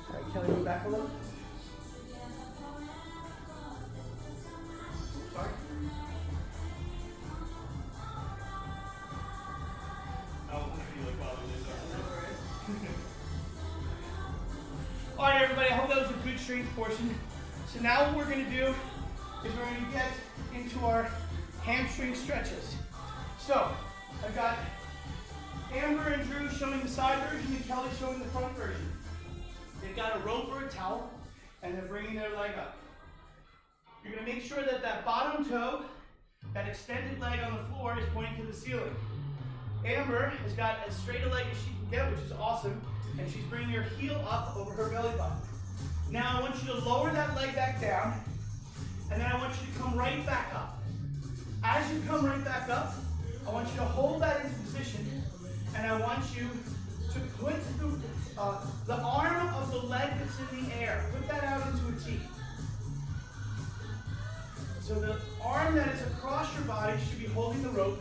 All right, Kelly, move back a little. Sorry. All right, everybody, I hope that was a good strength portion. So now what we're gonna do is we're gonna get into our hamstring stretches. So I've got Amber and Drew showing the side version and Kelly showing the front version. They've got a rope or a towel and they're bringing their leg up. You're gonna make sure that that bottom toe, that extended leg on the floor, is pointing to the ceiling. Amber has got as straight a leg as she can get, which is awesome, and she's bringing her heel up over her belly button. Now I want you to lower that leg back down, and then I want you to come right back up. As you come right back up, I want you to hold that into position, and I want you to put the arm of the leg that's in the air, put that out into a T. So the arm that is across your body should be holding the rope.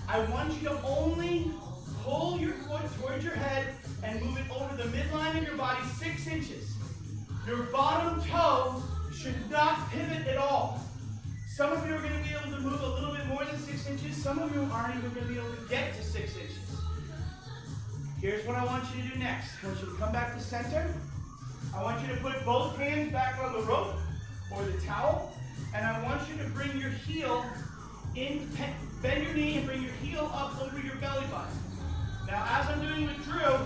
I want you to only pull your foot towards your head and move it over the midline of your body 6 inches. Your bottom toe should not pivot at all. Some of you are going to be able to move a little bit more than 6 inches. Some of you aren't even going to be able to get to 6 inches. Here's what I want you to do next. I want you to come back to center. I want you to put both hands back on the rope or the towel. And I want you to bring your heel in, bend your knee and bring your heel up over your belly button. Now, as I'm doing with Drew,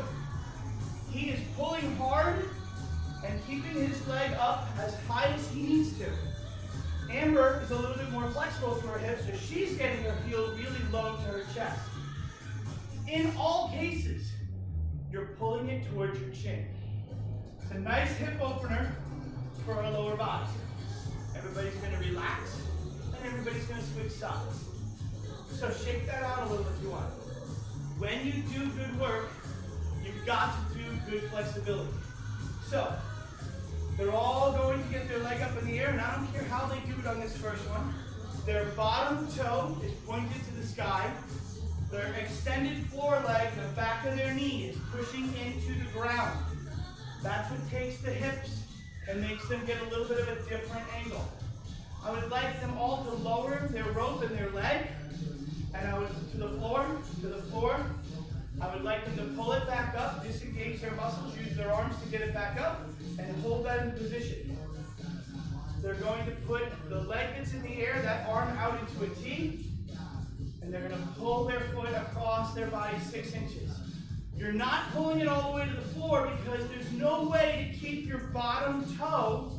he is pulling hard and keeping his leg up as high as he needs to. Amber is a little bit more flexible through her hips, so she's getting her heel really low to her chest. In all cases, you're pulling it towards your chin. It's a nice hip opener for our lower body. Everybody's going to relax, and everybody's going to switch sides. So shake that out a little if you want. When you do good work, you've got to do good flexibility. So, they're all going to get their leg up in the air, and I don't care how they do it on this first one. Their bottom toe is pointed to the sky. Their extended floor leg, the back of their knee, is pushing into the ground. That's what takes the hips and makes them get a little bit of a different angle. I would like them all to lower their rope and their leg, and I would to the floor. I would like them to pull it back up, disengage their muscles, use their arms to get it back up, and hold that in position. They're going to put the leg that's in the air, that arm out into a T, and they're going to pull their foot across their body 6 inches. You're not pulling it all the way to the floor because there's no way to keep your bottom toe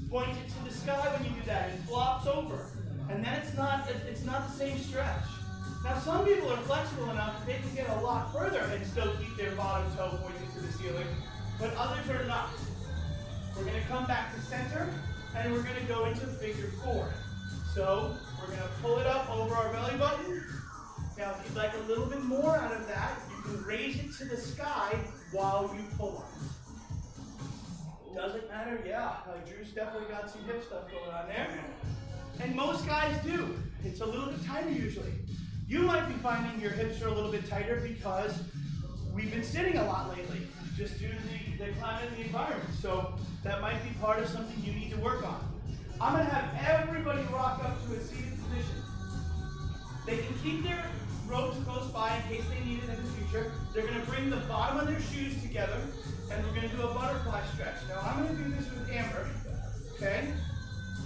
pointed to the sky when you do that. It flops over. And then it's not the same stretch. Now some people are flexible enough that they can get a lot further and still keep their bottom toe pointed to the ceiling, but others are not. We're going to come back to center and we're going to go into figure 4. So we're going to pull it up over our belly button. Now if you'd like a little bit more out of that, you can raise it to the sky while you pull on it. Does it matter? Yeah, Drew's definitely got some hip stuff going on there. And most guys do. It's a little bit tighter usually. You might be finding your hips are a little bit tighter because we've been sitting a lot lately, just due to the climate and the environment. So that might be part of something you need to work on. I'm going to have everybody rock up to a seated position. They can keep their ropes close by in case they need it in the future. They're going to bring the bottom of their shoes together, and we're going to do a butterfly stretch. Now, I'm going to do this with Amber, okay?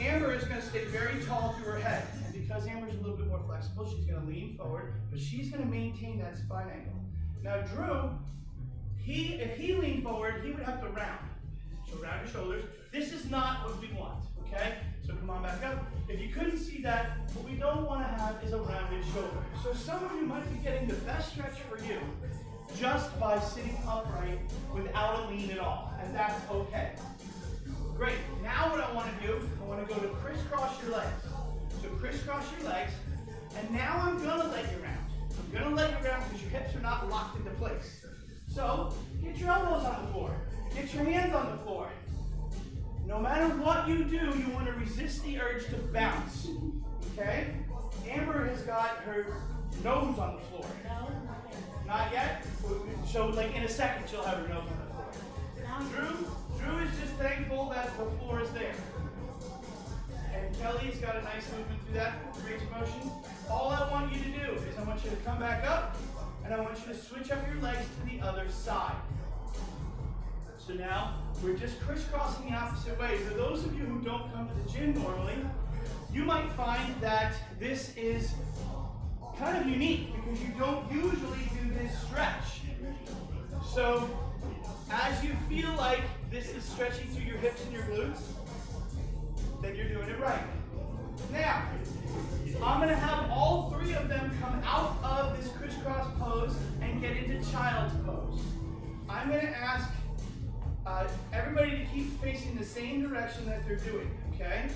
Amber is going to stay very tall through her head, and because Amber's a little bit more flexible, she's going to lean forward, but she's going to maintain that spine angle. Now, Drew, if he leaned forward, he would have to round. So round your shoulders. This is not what we want, okay? So come on back up. If you couldn't see that, what we don't want to have is a rounded shoulder. So some of you might be getting the best stretch for you just by sitting upright without a lean at all, and that's okay. Great. Now what I want to do, I want to go to crisscross your legs. So crisscross your legs, and now I'm going to let you round. I'm going to let you round because your hips are not locked into place. So get your elbows on the floor. Get your hands on the floor. No matter what you do, you want to resist the urge to bounce. Okay? Amber has got her nose on the floor. No, Not yet? So like in a second she'll have her nose on the floor. Drew is just thankful that the floor is there. And Kelly's got a nice movement through that range of motion. All I want you to do is I want you to come back up, and I want you to switch up your legs to the other side. So now we're just crisscrossing the opposite way. For those of you who don't come to the gym normally, you might find that this is kind of unique because you don't usually do this stretch. So as you feel like this is stretching through your hips and your glutes, then you're doing it right. Now, I'm going to have all three of them come out of this crisscross pose and get into child's pose. I'm going to ask everybody to keep facing the same direction that they're doing, okay?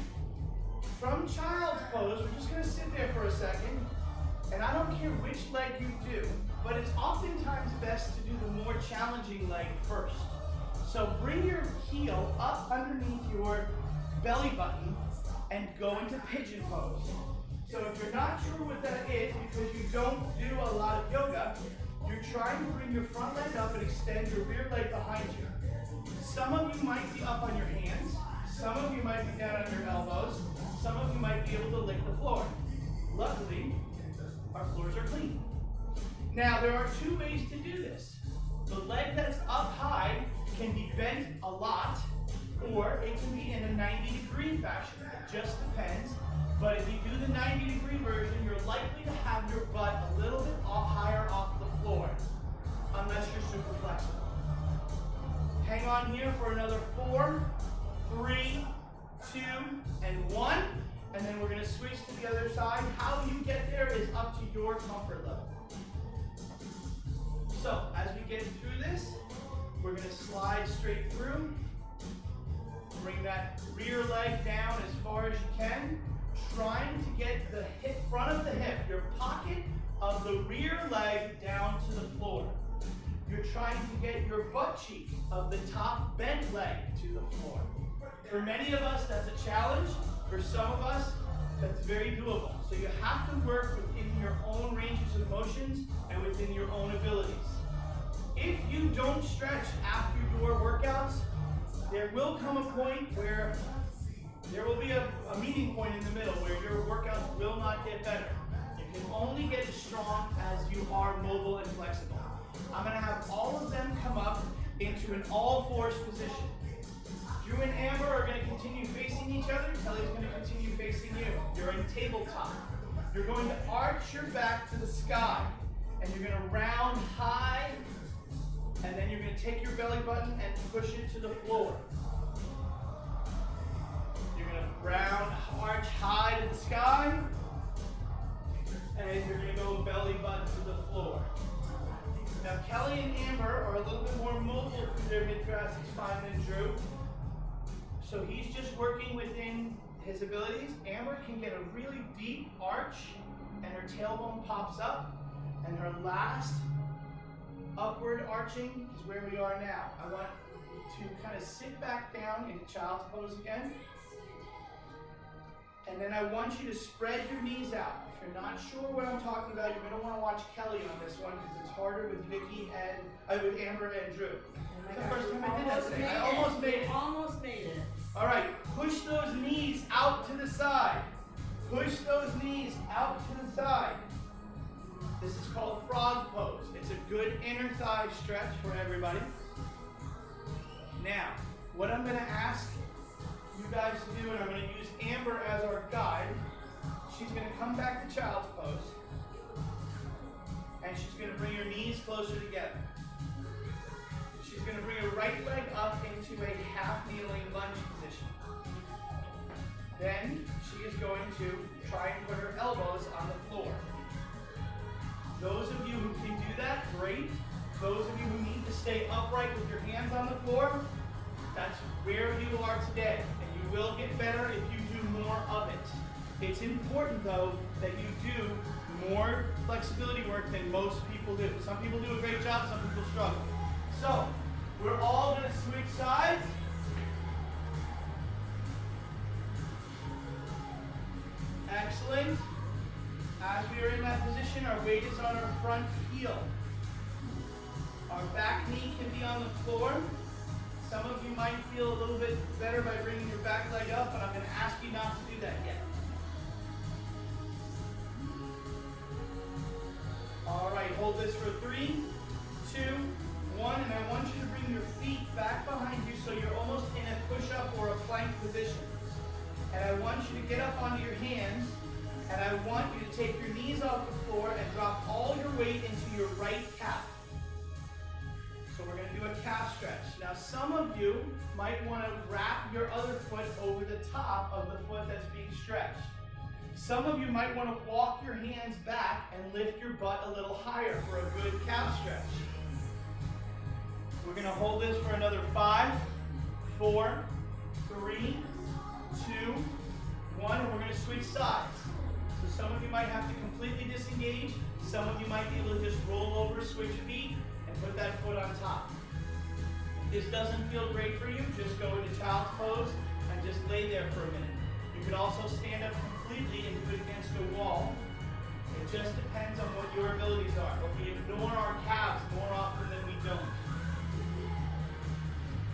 From child's pose, we're just going to sit there for a second, and I don't care which leg you do, but it's oftentimes best to do the more challenging leg first. So bring your heel up underneath your belly button and go into pigeon pose. So if you're not sure what that is because you don't do a lot of yoga, you're trying to bring your front leg up and extend your rear leg behind you. Some of you might be up on your hands, some of you might be down on your elbows, some of you might be able to lick the floor. Luckily, our floors are clean. Now there are two ways to do this. The leg that's up high can be bent a lot, or it can be in a 90-degree fashion. It just depends. But if you do the 90-degree version, you're likely to have your butt a little bit higher off the floor, unless you're super flexible. Hang on here for another 4, 3, 2, and 1. And then we're going to switch to the other side. How you get there is up to your comfort level. So, as we get through this, we're going to slide straight through. Bring that rear leg down as far as you can, trying to get the hip, front of the hip, your pocket of the rear leg down to the floor. You're trying to get your butt cheek of the top bent leg to the floor. For many of us, that's a challenge. For some of us, that's very doable. So you have to work within your own ranges of motions and within your own abilities. If you don't stretch after your workouts, there will come a point where there will be a meeting point in the middle where your workouts will not get better. You can only get as strong as you are mobile and flexible. I'm going to have all of them come up into an all-fours position. Drew and Amber are going to continue facing each other. Kelly's going to continue facing you. You're in tabletop. You're going to arch your back to the sky, and you're going to round high, and then you're going to take your belly button and push it to the floor. You're going to round, arch high to the sky, and you're going to go belly button to the floor. Now, Kelly and Amber are a little bit more mobile through their mid-thoracic spine than Drew. So he's just working within his abilities. Amber can get a really deep arch, and her tailbone pops up, and her last upward arching is where we are now. I want to kind of sit back down into child's pose again. And then I want you to spread your knees out. If you're not sure what I'm talking about, you're going to want to watch Kelly on this one because it's harder with Vicky and with Amber and Drew. That's the first time I did that today. I almost made it. Almost made it. All right, push those knees out to the side. Push those knees out to the side. This is called frog pose. It's a good inner thigh stretch for everybody. Now, what I'm going to ask you guys to do, and I'm going to use Amber as our guide, she's going to come back to child's pose, and she's going to bring her knees closer together. She's going to bring her right leg up into a half kneeling lunge position. Then she is going to try and put her elbows on the floor. Those of you who can do that, great. Those of you who need to stay upright with your hands on the floor, that's where you are today. And you will get better if you do more of it. It's important, though, that you do more flexibility work than most people do. Some people do a great job, some people struggle. So, we're all going to switch sides. Excellent. As we are in that position, our weight is on our front heel. Our back knee can be on the floor. Some of you might feel a little bit better by bringing your back leg up, but I'm going to ask you not to do that yet. All right, hold this for 3, 2, 1, and I want you to bring your feet back behind you so you're almost in a push-up or a plank position. And I want you to get up onto your hands, and I want you to take your knees off the floor and drop all your weight into your right calf. So we're going to do a calf stretch. Now some of you might want to wrap your other foot over the top of the foot that's being stretched. Some of you might want to walk your hands back and lift your butt a little higher for a good calf stretch. We're going to hold this for another 5, 4, 3, 2, 1, and we're going to switch sides. So some of you might have to completely disengage. Some of you might be able to just roll over, switch feet, and put that foot on top. If this doesn't feel great for you, just go into child's pose and just lay there for a minute. You can also stand up completely and do it against a wall. It just depends on what your abilities are. But we ignore our calves more often than we don't.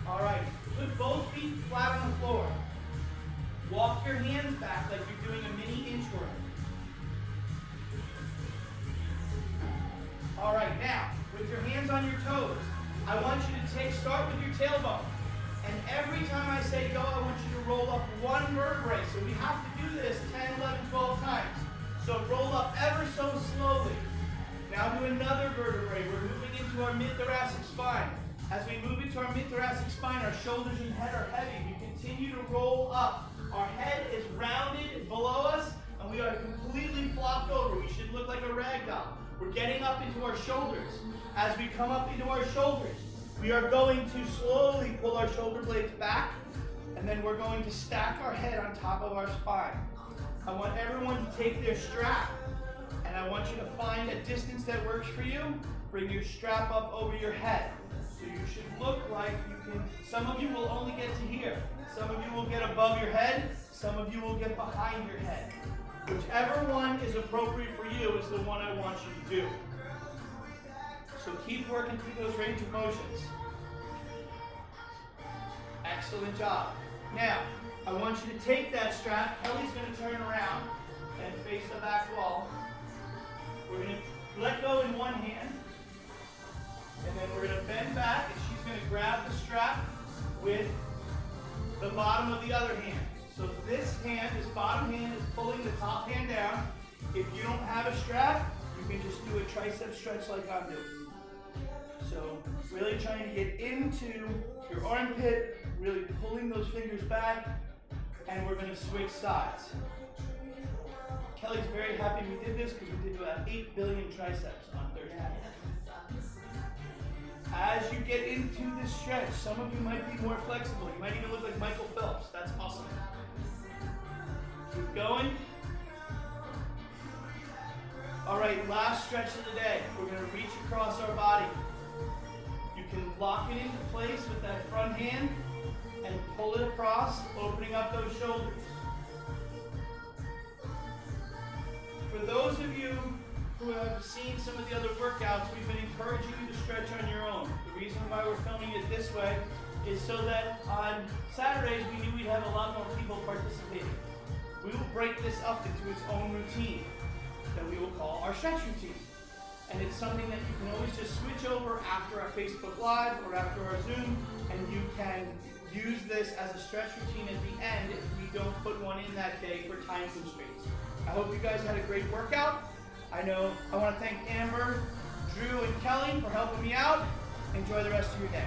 All right, put both feet flat on the floor. Walk your hands back like you're doing a mini inchworm. All right, now, with your hands on your toes, I want you to start with your tailbone. And every time I say go, I want you to roll up one vertebrae. So we have to do this 10, 11, 12 times. So roll up ever so slowly. Now do another vertebrae. We're moving into our mid-thoracic spine. As we move into our mid-thoracic spine, our shoulders and head are heavy. We continue to roll up. Our head is rounded below us, and we are completely flopped over. We should look like a rag doll. We're getting up into our shoulders. As we come up into our shoulders, we are going to slowly pull our shoulder blades back, and then we're going to stack our head on top of our spine. I want everyone to take their strap, and I want you to find a distance that works for you. Bring your strap up over your head. So you should look like you can, some of you will only get to here. Some of you will get above your head. Some of you will get behind your head. Whichever one is appropriate for you is the one I want you to do. So keep working through those range of motions. Excellent job. Now, I want you to take that strap. Kelly's going to turn around and face the back wall. We're going to let go in one hand. And then we're going to bend back, and she's going to grab the strap with the bottom of the other hand. So this hand, this bottom hand, is pulling the top hand down. If you don't have a strap, you can just do a tricep stretch like I'm doing. So really trying to get into your armpit, really pulling those fingers back, and we're going to switch sides. Kelly's very happy we did this because we did about 8 billion triceps on Thursday. As you get into this stretch, some of you might be more flexible. You might even look like Michael Phelps. That's awesome. Keep going. All right, last stretch of the day. We're going to reach across our body. You can lock it into place with that front hand and pull it across, opening up those shoulders. For those of you who have seen some of the other workouts, we've been encouraging you to stretch on your own. The reason why we're filming it this way is so that on Saturdays we knew we'd have a lot more people participating. We will break this up into its own routine that we will call our stretch routine. and it's something that you can always just switch over after our Facebook Live or after our Zoom, and you can use this as a stretch routine at the end if we don't put one in that day for time constraints. I hope you guys had a great workout. I want to thank Amber, Drew, and Kelly for helping me out. Enjoy the rest of your day.